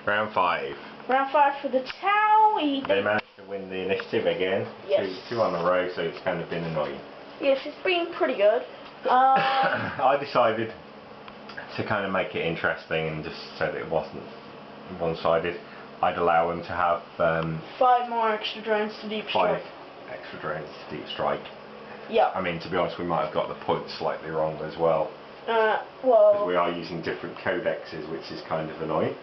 Round 5. Round 5 for the Tau. They managed to win the initiative again. Yes. Two on the row, so it's kind of been annoying. Yes, it's been pretty good. I decided to kind of make it interesting and just so that it wasn't one-sided. I'd allow them to have 5 more extra drones to deep strike. 5 extra drones to deep strike. Yeah. I mean, to be honest, we might have got the points slightly wrong as well. Well. Because we are using different codexes, which is kind of annoying.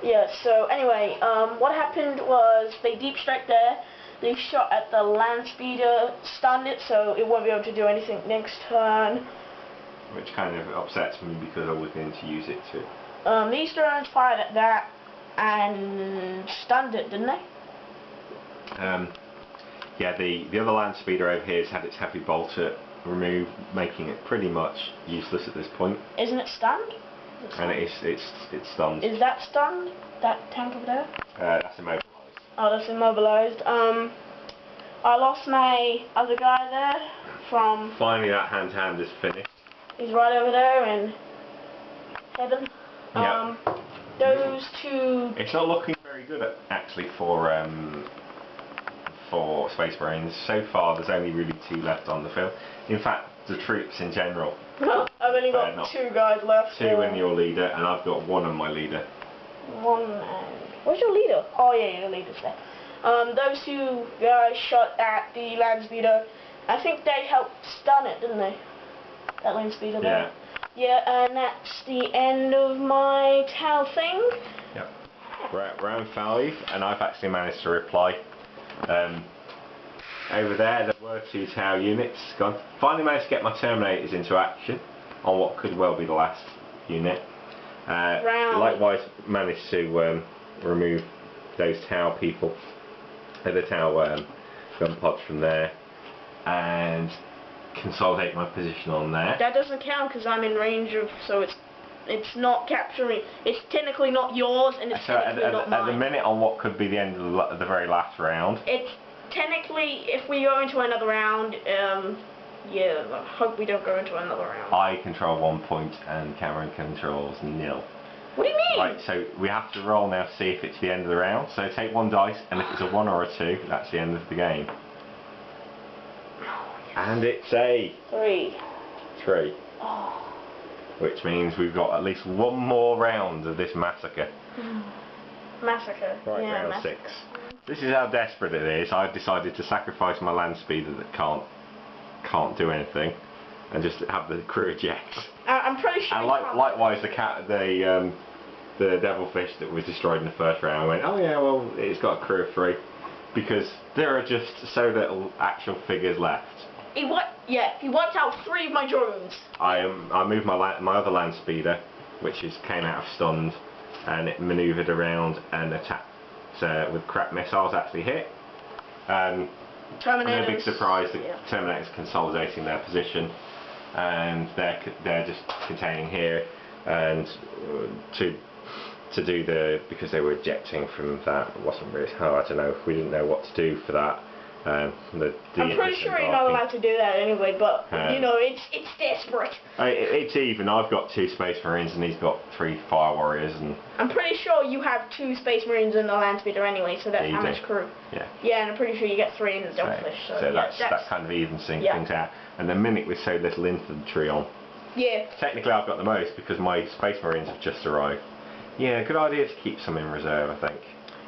Yeah. So anyway, what happened was they deep strike there. They shot at the land speeder, stunned it, so it won't be able to do anything next turn. Which kind of upsets me because I was going to use it too. These drones fired at that and stunned it, didn't they? Yeah, the other land speeder over here has had its heavy bolter removed, making it pretty much useless at this point. Isn't it stunned? And it's stunned. Is that stunned? That tank over there? That's immobilized. Oh, that's immobilized. I lost my other guy there from... Finally that hand-to-hand is finished. He's right over there in heaven. Yep. Those two... It's not looking very good actually for Space Marines. So far there's only really 2 left on the field. In fact, the troops in general. I've only got 2 guys left. 2 in your leader, and I've got 1 on my leader. 1 and... Where's your leader? Oh yeah, your leader's there. Those 2 guys shot at the land speeder. I think they helped stun it, didn't they? That land speeder there. Yeah, and that's the end of my Tau thing. Yep. We're at round 5, and I've actually managed to reply. Over there were 2 Tau units gone. Finally managed to get my Terminators into action on what could well be the last unit. Likewise managed to remove those Tau people, the Tau gun pods from there, and consolidate my position on there. That doesn't count because I'm in range of, so it's not capturing. It's technically not yours, and it's technically not mine. At the minute, on what could be the end of the very last round. It's technically, if we go into another round, yeah, I hope we don't go into another round. I control 1 point, and Cameron controls 0. What do you mean? Right, so we have to roll now to see if it's the end of the round. So take 1 dice, and if it's a 1 or a 2, that's the end of the game. And it's a 3. Oh. Which means we've got at least 1 more round of this massacre. Massacre. Right, yeah, round 6. This is how desperate it is. I've decided to sacrifice my land speeder that can't do anything, and just have the crew eject. I'm pretty sure. And likewise, the devilfish that was destroyed in the first round, I went, oh yeah, well, it's got a crew of 3, because there are just so little actual figures left. He wiped out 3 of my drones. I moved my other land speeder, which came out of stunned, and it manoeuvred around and attacked with crap missiles. Actually hit. I'm a big surprise that Terminators consolidating their position, and they're just containing here, and to do because they were ejecting from that, it wasn't really. Oh, I don't know. We didn't know what to do for that. I'm pretty sure you're not allowed to do that anyway, but you know, it's desperate. It's even. I've got 2 Space Marines and he's got 3 Fire Warriors, and I'm pretty sure you have 2 Space Marines and a land speeder anyway, so that's how much crew. Yeah. Yeah, and I'm pretty sure you get 3 in the Devilfish. So yeah, that kind of evens things out. And the minute with so little infantry on. Yeah. Technically, I've got the most because my Space Marines have just arrived. Yeah, good idea to keep some in reserve, I think.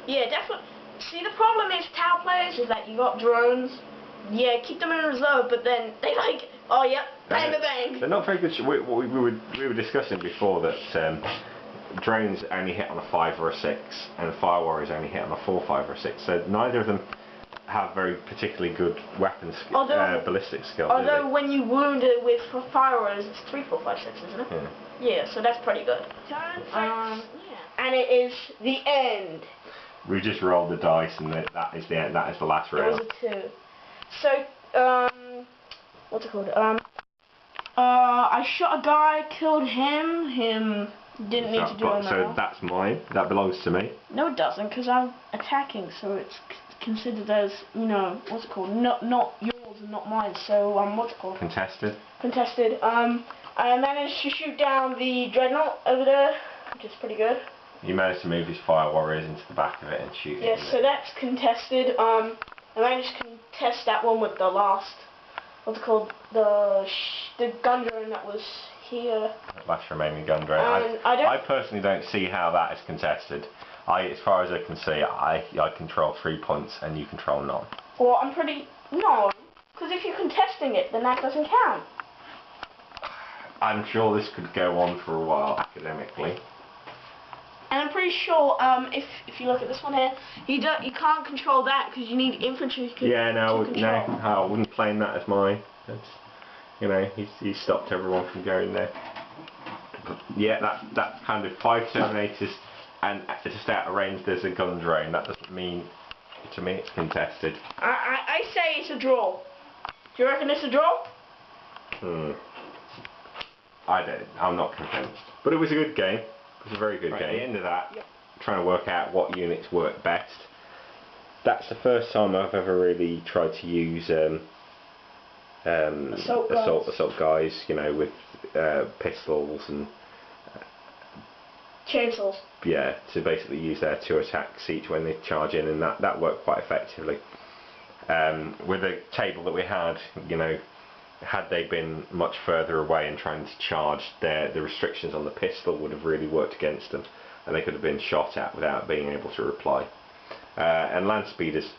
Yeah, definitely. See, the problem is Tau players is that you got drones. Yeah, keep them in reserve, but then they like, oh yeah, bang bang. They're not very good. We were discussing before that drones only hit on a 5 or a 6, and Fire Warriors only hit on a 4, 5 or 6. So neither of them have very particularly good weapons ballistic skill. Although when you wound it with Fire Warriors, it's 3, 4, 5, 6, isn't it? Yeah. Yeah, so that's pretty good. Turn 6. And it is the end. We just rolled the dice, and that is the end. That is the last round. It was a 2. So, what's it called? I shot a guy, killed him. Him didn't need to do it. So that's mine. That belongs to me. No, it doesn't, because I'm attacking. So it's considered as, you know, what's it called? Not yours and not mine. So what's it called? Contested. Contested. I managed to shoot down the dreadnought over there, which is pretty good. He managed to move his fire warriors into the back of it and shoot it. Yes, so that's contested. I managed to contest that one with the last, what's it called, the gun drone that was here. Last remaining gun drone. I personally don't see how that is contested. As far as I can see, I control 3 points and you control none. Well, no, because if you're contesting it, then that doesn't count. I'm sure this could go on for a while academically. And I'm pretty sure, if you look at this one here, you can't control that because you need infantry to control. I wouldn't claim that as mine. You know, he stopped everyone from going there. But yeah, that kind of 5 Terminators and just out of range there's a gun drone. That doesn't mean, to me, it's contested. I say it's a draw. Do you reckon it's a draw? I'm not convinced. But it was a good game. It was a very good game. At the end of that, trying to work out what units work best. That's the first time I've ever really tried to use assault guys, you know, with pistols and chainsaws. Yeah, to basically use their 2 attacks each when they charge in, and that worked quite effectively. With the table that we had, you know, had they been much further away and trying to charge, the restrictions on the pistol would have really worked against them, and they could have been shot at without being able to reply. And land speeders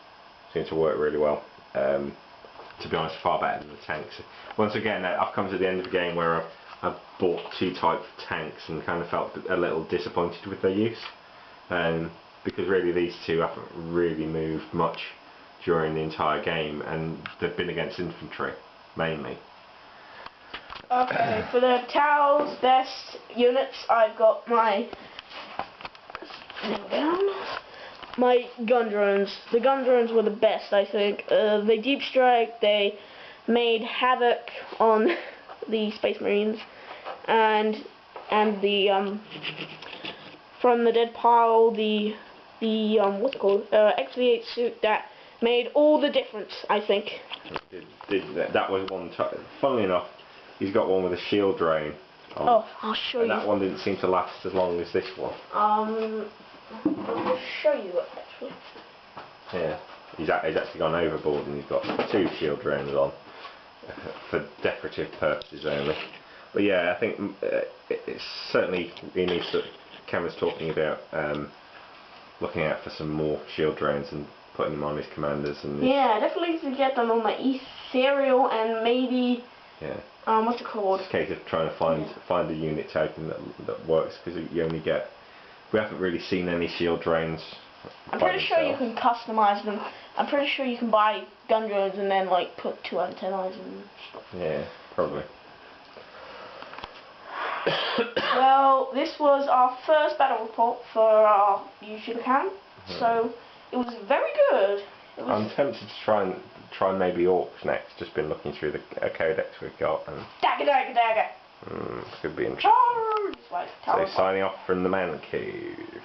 seem to work really well. To be honest, far better than the tanks. Once again, I've come to the end of the game where I've bought 2 types of tanks and kind of felt a little disappointed with their use, because really these 2 haven't really moved much during the entire game, and they've been against infantry mainly. Okay, for the Tau's best units, I've got my gun drones. The gun drones were the best, I think. They deep strike, they made havoc on the Space Marines, and the from the dead pile, the what's it called, XV8 suit, that made all the difference, I think. That was one time. Funnily enough, he's got one with a shield drone on. Oh, I'll show you. And that one didn't seem to last as long as this one. I'll show you actually. Yeah, he's actually gone overboard and he's got 2 shield drones on for decorative purposes only. But yeah, I think it's certainly he needs to. Cameron's talking about looking out for some more shield drones and putting them on his commanders. And yeah, definitely to get them on my ethereal and maybe what's it called? It's a case of trying to find a unit token that works, because you only get. We haven't really seen any shield drones. I'm pretty sure you can customize them. I'm pretty sure you can buy gun drones and then like put 2 antennas and stuff. Yeah, probably. Well, this was our first battle report for our YouTube account, so it was very good. I'm tempted to try and maybe orcs next. Just been looking through the Codex we've got, and dagger. Could be interesting. Charge! So signing off from the man cave.